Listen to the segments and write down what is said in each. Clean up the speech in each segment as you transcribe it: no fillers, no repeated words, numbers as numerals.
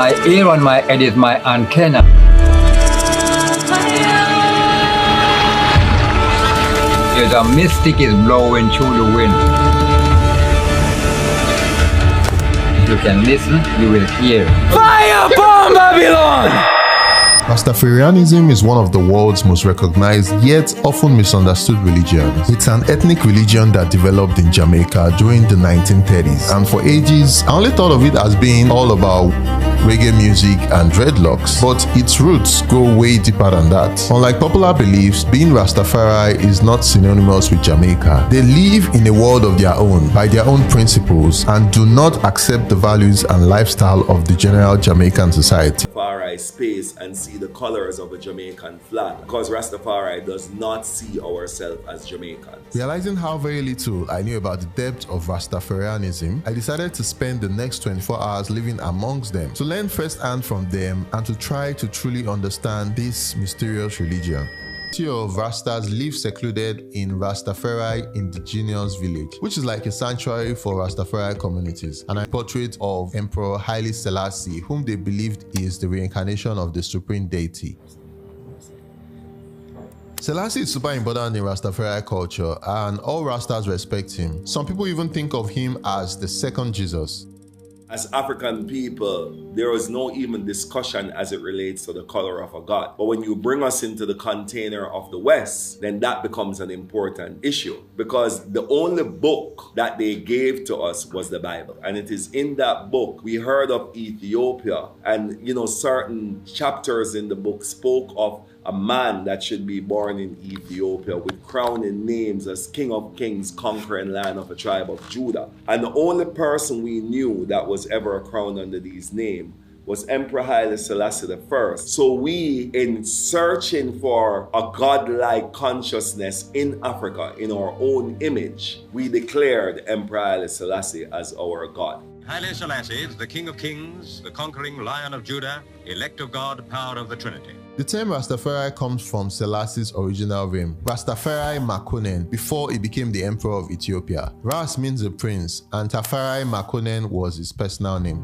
My ear on my head is my antenna. There's a mystic is blowing through the wind. If you can listen, you will hear. Fire upon Babylon! Rastafarianism is one of the world's most recognized yet often misunderstood religions. It's an ethnic religion that developed in Jamaica during the 1930s, and for ages I only thought of it as being all about reggae music and dreadlocks, but its roots go way deeper than that. Unlike popular beliefs, being Rastafari is not synonymous with Jamaica. They live in a world of their own, by their own principles, and do not accept the values and lifestyle of the general Jamaican society. Rastafari space and see the colors of a Jamaican flag, because Rastafari does not see ourselves as Jamaicans. Realizing how very little I knew about the depth of Rastafarianism, I decided to spend the next 24 hours living amongst them, to learn firsthand from them and to try to truly understand this mysterious religion. The of Rastas live secluded in Rastafari Indigenous Village, which is like a sanctuary for Rastafari communities, and a portrait of Emperor Haile Selassie, whom they believed is the reincarnation of the supreme deity. Selassie is super important in Rastafari culture, and all Rastas respect him. Some people even think of him as the second Jesus. As African people, there is no even discussion as it relates to the color of a god. But when you bring us into the container of the West, then that becomes an important issue, because the only book that they gave to us was the Bible. And it is in that book we heard of Ethiopia, and certain chapters in the book spoke of a man that should be born in Ethiopia with crowning names as King of Kings, conquering land of a tribe of Judah. And the only person we knew that was ever crowned under these names was Emperor Haile Selassie I. So we, in searching for a godlike consciousness in Africa, in our own image, we declared Emperor Haile Selassie as our God. Haile Selassie is the King of Kings, the conquering Lion of Judah, elect of God, power of the Trinity. The term Rastafari comes from Selassie's original name, Rastafari Makonnen, before he became the Emperor of Ethiopia. Ras means a prince, and Tafari Makonnen was his personal name.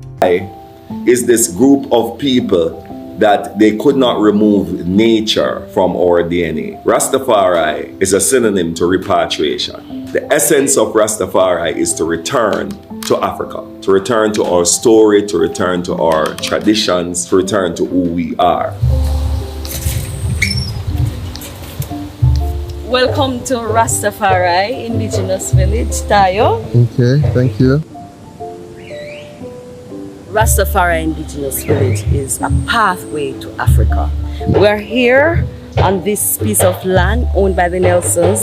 Is this group of people that they could not remove nature from our DNA. Rastafari is a synonym to repatriation. The essence of Rastafari is to return to Africa, to return to our story, to return to our traditions, to return to who we are. Welcome to Rastafari Indigenous Village, Tayo. Okay, thank you. Rastafari Indigenous Village is a pathway to Africa. We're here on this piece of land owned by the Nelsons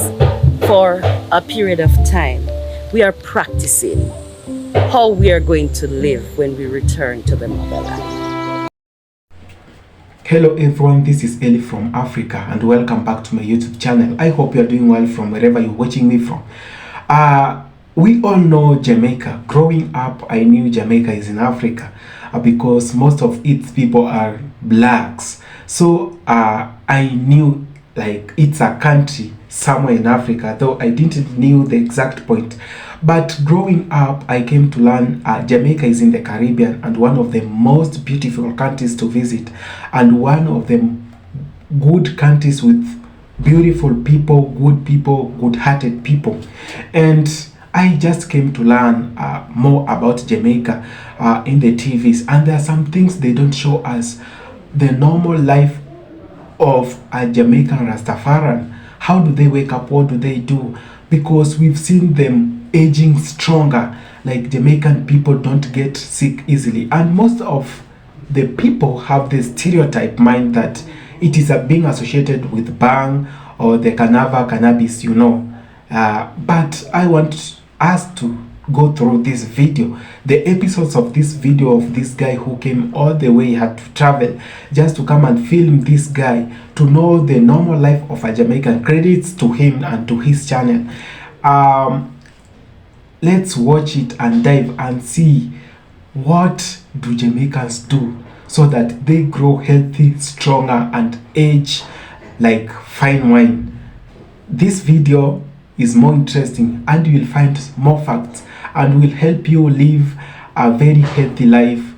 for a period of time. We are practicing how we are going to live when we return to the motherland. Hello everyone, this is Eli from Africa and welcome back to my YouTube channel. I hope you're doing well from wherever you're watching me from. We all know Jamaica. Growing up, I knew Jamaica is in Africa because most of its people are blacks. So I knew like it's a country somewhere in Africa, though I didn't knew the exact point. But growing up, I came to learn Jamaica is in the Caribbean and one of the most beautiful countries to visit, and one of the good countries with beautiful people, good-hearted people. And I just came to learn more about Jamaica in the TVs, and there are some things they don't show us. The normal life of a Jamaican Rastafarian. How do they wake up? What do they do? Because we've seen them aging stronger. Like Jamaican people don't get sick easily, and most of the people have the stereotype mind that it is being associated with bang or the cannabis, you know. But I want us to go through this video, the episodes of this video of this guy who came all the way, had to travel just to come and film this guy, to know the normal life of a Jamaican. Credits to him and to his channel. Let's watch it and dive and see what do Jamaicans do so that they grow healthy, stronger, and age like fine wine. This video is more interesting and you will find more facts and will help you live a very healthy life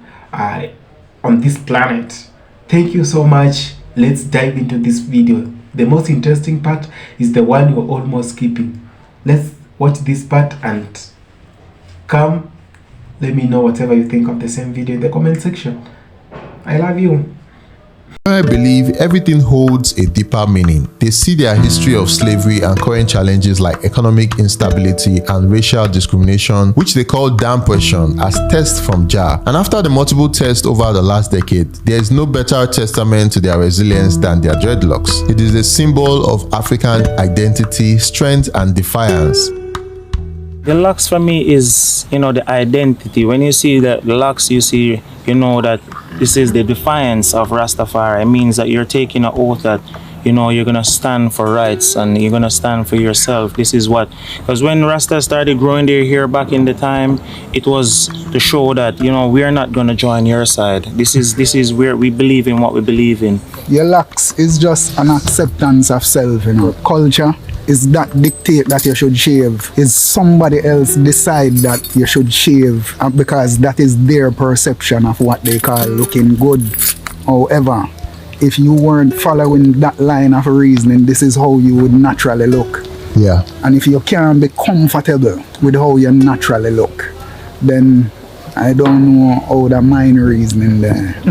on this planet. Thank you so much. Let's dive into this video. The most interesting part is the one you're almost skipping. Let's watch this part and come let me know whatever you think of the same video in the comment section. I love you. I believe everything holds a deeper meaning. They see their history of slavery and current challenges like economic instability and racial discrimination, which they call damn question, as tests from Jah. And after the multiple tests over the last decade, there is no better testament to their resilience than their dreadlocks. It is a symbol of African identity, strength, and defiance. The locks for me is, the identity. When you see the locks, you know that this is the defiance of Rastafari. It means that you're taking an oath that, you're going to stand for rights and you're going to stand for yourself. This is what, because when Rasta started growing their hair back in the time, it was to show that, we're not going to join your side. This is where we believe in what we believe in. Your locks is just an acceptance of self, Culture is that dictate that you should shave. Is somebody else decide that you should shave because that is their perception of what they call looking good. However, if you weren't following that line of reasoning, this is how you would naturally look. Yeah. And if you can't be comfortable with how you naturally look, then I don't know how the mind reasoning there,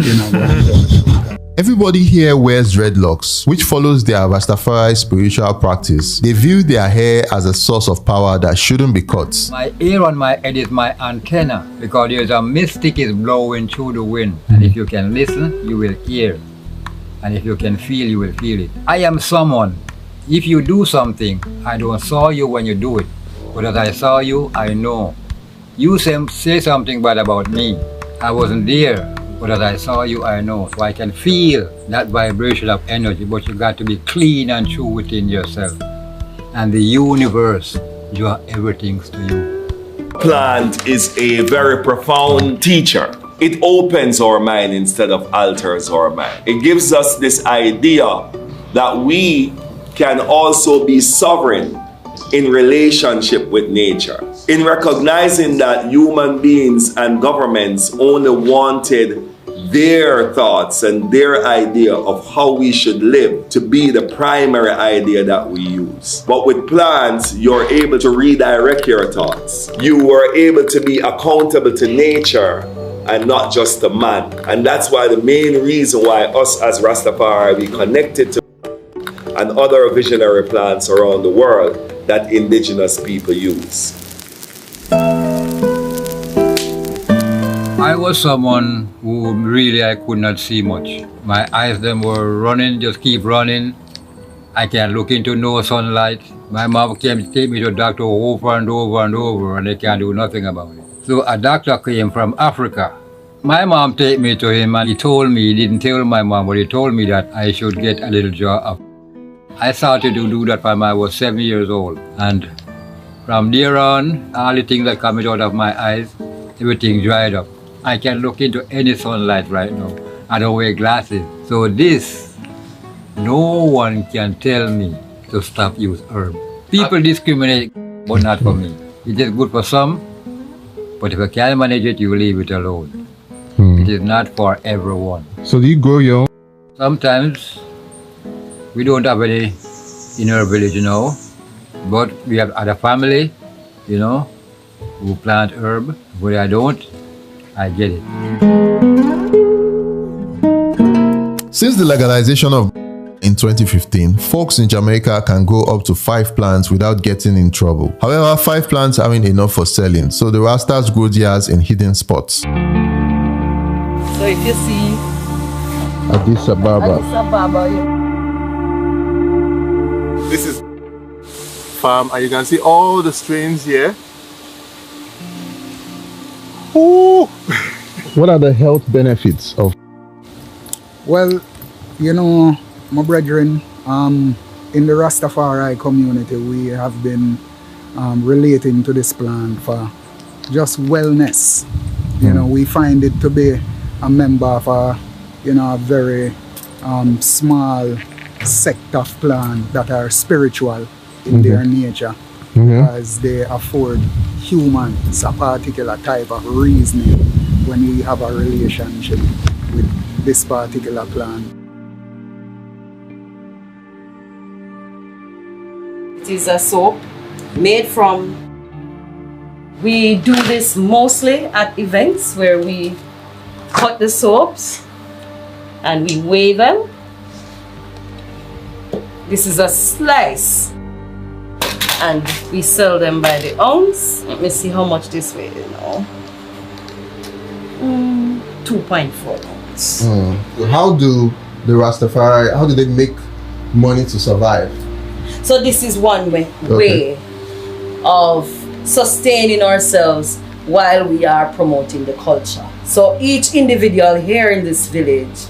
Everybody here wears dreadlocks, which follows their Rastafari spiritual practice. They view their hair as a source of power that shouldn't be cut. My hair on my head is my antenna, because there's a mystic is blowing through the wind. And if you can listen, you will hear. And if you can feel, you will feel it. I am someone. If you do something, I don't saw you when you do it. But as I saw you, I know. You say something bad about me. I wasn't there. But as I saw you, I know. So I can feel that vibration of energy. But you got to be clean and true within yourself. And the universe draws everything to you. Plant is a very profound teacher. It opens our mind instead of alters our mind. It gives us this idea that we can also be sovereign in relationship with nature. In recognizing that human beings and governments only wanted their thoughts and their idea of how we should live to be the primary idea that we use. But with plants, you're able to redirect your thoughts. You were able to be accountable to nature and not just to man. And that's why the main reason why us as Rastafari, we connected to and other visionary plants around the world that indigenous people use. I was someone who really I could not see much. My eyes them were running, just keep running. I can't look into no sunlight. My mom came to take me to a doctor over and over and over, and they can't do nothing about it. So a doctor came from Africa. My mom take me to him, and he told me, he didn't tell my mom, but he told me that I should get a little jar of. I started to do that when I was 7 years old. And from there on, all the things that coming out of my eyes, everything dried up. I can look into any sunlight right now. I don't wear glasses. So this, no one can tell me to stop use herb. People discriminate, but not for me. It is good for some, but if you can't manage it, you leave it alone. It is not for everyone. So do you grow your own? Sometimes we don't have any in our village, but we have other family, who plant herb. But I don't, I get it. Since the legalization of in 2015, folks in Jamaica can grow up to 5 plants without getting in trouble. However, 5 plants aren't enough for selling, so the Rastas grow theirs in hidden spots. So if you see Addis Ababa. This is farm, and you can see all the strains here. Ooh. What are the health benefits of? Well, my brethren, in the Rastafari community, we have been relating to this plant for just wellness. We find it to be a member of a very small sect of plants that are spiritual in their nature, because they afford humans a particular type of reasoning when we have a relationship with this particular plant. It is a soap made from, we do this mostly at events where we cut the soaps and we weigh them. This is a slice and we sell them by the ounce. Let me see how much this weighs now. 2.4 ounce. How do the Rastafari, how do they make money to survive? So this is one way of sustaining ourselves while we are promoting the culture. So each individual here in this village,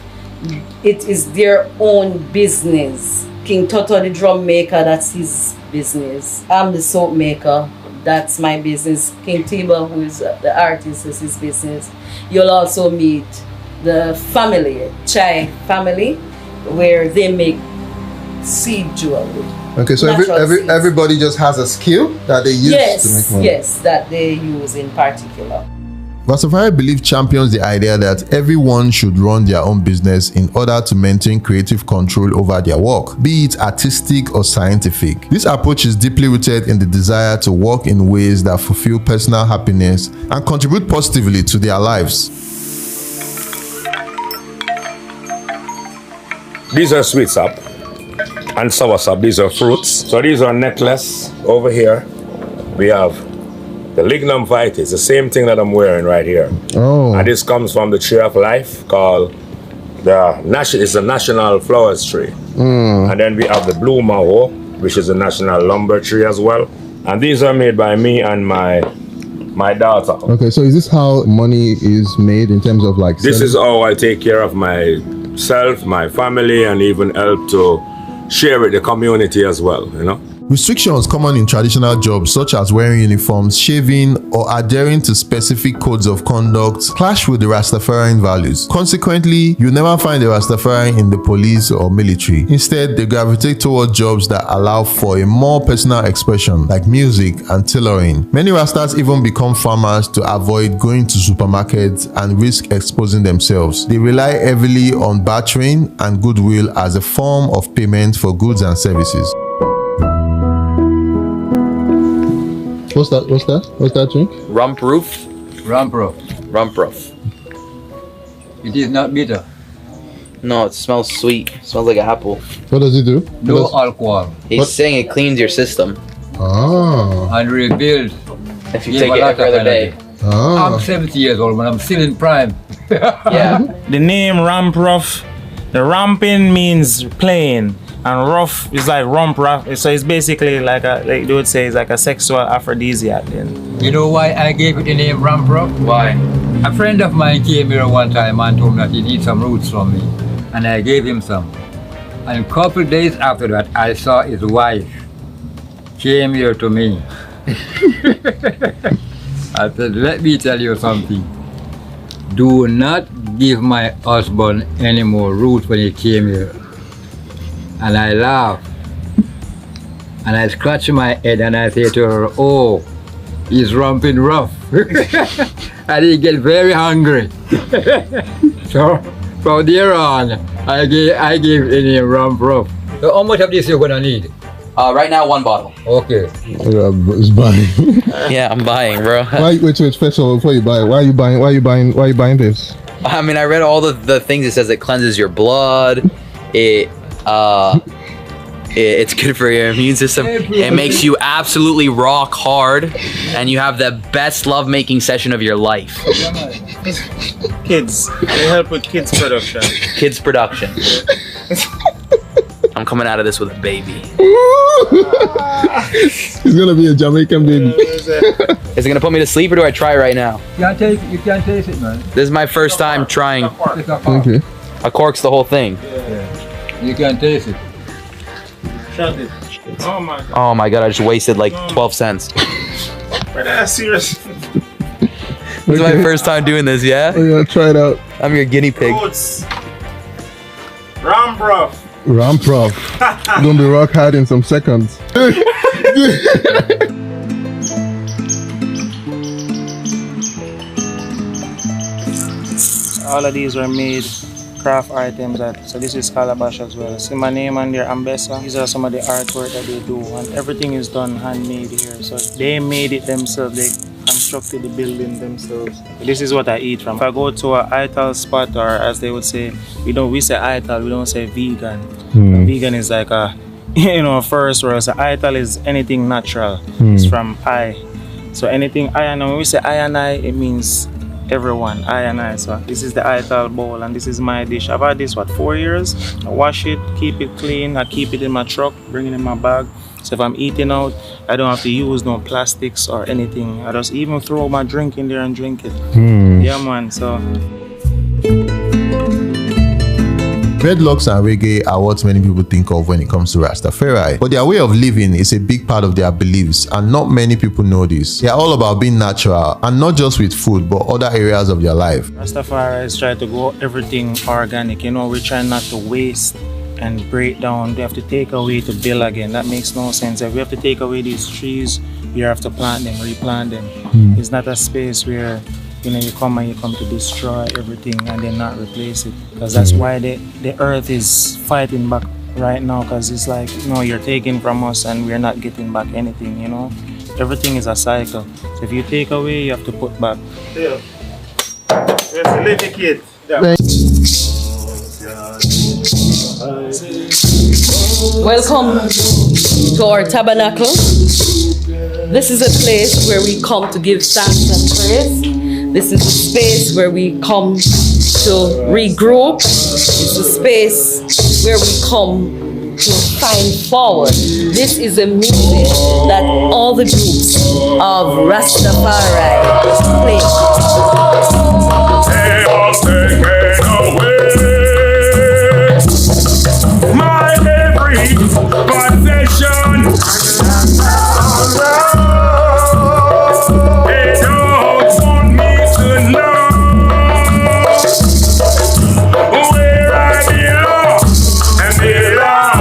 it is their own business. King Toto, the drum maker, that's his business. I'm the soap maker, that's my business. King Tiba, who is the artist, is his business. You'll also meet the family, Chai family, where they make seed jewelry. Okay, so everybody just has a skill that they use to make money. Yes, that they use in particular. Rastafari belief champions the idea that everyone should run their own business in order to maintain creative control over their work, be it artistic or scientific. This approach is deeply rooted in the desire to work in ways that fulfill personal happiness and contribute positively to their lives. These are sweet sap and sour sap. These are fruits. So these are necklace over here. We have the lignum vitae. It's the same thing that I'm wearing right here. Oh. And this comes from the tree of life called it's the national flowers tree. And then we have the blue maho, which is a national lumber tree as well. And these are made by me and my daughter. Okay, so is this how money is made in terms of like This is how I take care of myself, my family, and even help to share with the community as well, you know. Restrictions common in traditional jobs such as wearing uniforms, shaving, or adhering to specific codes of conduct clash with the Rastafarian values. Consequently, you never find a Rastafarian in the police or military. Instead, they gravitate toward jobs that allow for a more personal expression like music and tailoring. Many Rastas even become farmers to avoid going to supermarkets and risk exposing themselves. They rely heavily on bartering and goodwill as a form of payment for goods and services. What's that drink? Rump roof. Rump rough. Rump roof. It is not bitter. No, it smells sweet. It smells like an apple. What does it do? No alcohol. He's saying it cleans your system. Ah. And rebuild. If you take it every other day. Ah. I'm 70 years old, but I'm still in prime. Yeah. The name Ramp Rough, the ramping means playing. And rough is like rump rough, so it's basically like they would say, it's like a sexual aphrodisiac. Then. You know why I gave it the name Ramp Rock? Why? A friend of mine came here one time and told me that he needs some roots from me, and I gave him some. And a couple days after that, I saw his wife came here to me. I said, let me tell you something. Do not give my husband any more roots when he came here. And I laugh, and I scratch my head and I say to her, oh, he's ramping rough. And he get very hungry. So from there on, I gave the name Ramp Rough. So how much of this you're gonna need? Right now, 1 bottle. Okay. It's buying. Yeah, I'm buying, bro. Wait, first of all, before you buy it, why are you buying this? I mean, I read all the things. It says it cleanses your blood. It's good for your immune system. It makes you absolutely rock hard, and you have the best lovemaking session of your life. Kids, they help with kids production. Kids production. I'm coming out of this with a baby. It's gonna be a Jamaican baby. Is it gonna put me to sleep, or do I try right now? You can't taste it, man. This is my first time trying. Okay. I corks the whole thing. You can't taste it. Shut it. Oh my god. Oh my god, I just wasted like 12 cents. That's serious. This is my first time doing this, yeah? Oh, yeah, try it out. I'm your guinea pig. Ramp Rough. Ramp rough. Gonna be rock hard in some seconds. All of these were made craft items. So this is calabash as well. See my name on their ambessa. These are some of the artwork that they do, and everything is done handmade here. So they made it themselves. They constructed the building themselves. This is what I eat from. If I go to a ital spot, or as they would say, we say ital, we don't say vegan. Vegan is like a, first word. So ital is anything natural. It's from I. So anything I and I, when we say I and I, it means everyone, I and I. So this is the ital bowl, and this is my dish. I've had this 4 years. I wash it, keep it clean, I keep it in my truck, bring it in my bag. So if I'm eating out, I don't have to use no plastics or anything. I just even throw my drink in there and drink it. Yeah, man. So Dreadlocks and reggae are what many people think of when it comes to Rastafari, but their way of living is a big part of their beliefs, and not many people know this. They are all about being natural, and not just with food, but other areas of their life. Rastafari is trying to go everything organic. We're trying not to waste and break down. We have to take away to build again. That makes no sense. If we have to take away these trees, you have to plant them, replant them. It's not a space where you come to destroy everything and then not replace it, because that's why the earth is fighting back right now, because it's like, you're taking from us and we're not getting back anything. Everything is a cycle. So if you take away, you have to put back. Yeah. Where's the little kid? Welcome to our tabernacle. This is a place where we come to give thanks and praise. This is a space where we come to regroup. It's a space where we come to find forward. This is a music that all the groups of Rastafari play. They are taken away my every possession. They don't want me to know where I belong and belong.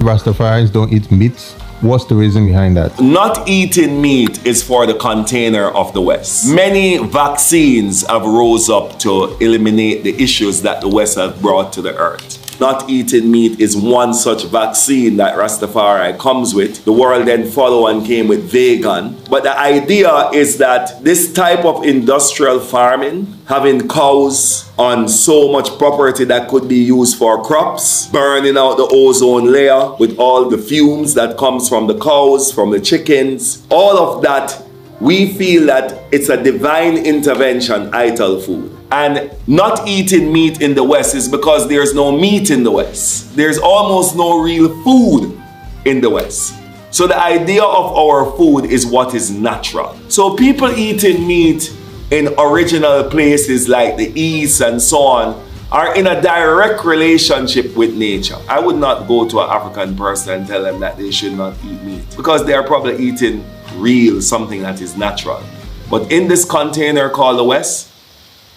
Rastafaris don't eat meat. What's the reason behind that? Not eating meat is for the container of the West. Many vaccines have rose up to eliminate the issues that the West has brought to the earth. Not eating meat is one such vaccine that Rastafari comes with. The world then followed and came with vegan. But the idea is that this type of industrial farming, having cows on so much property that could be used for crops, burning out the ozone layer with all the fumes that comes from the cows, from the chickens, all of that, we feel that it's a divine intervention, ital food. And not eating meat in the West is because there's no meat in the West. There's almost no real food in the West. So the idea of our food is what is natural. So people eating meat in original places like the East and so on are in a direct relationship with nature. I would not go to an African person and tell them that they should not eat meat, because they are probably eating real, something that is natural. But in this container called the West,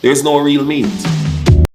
there's no real meat.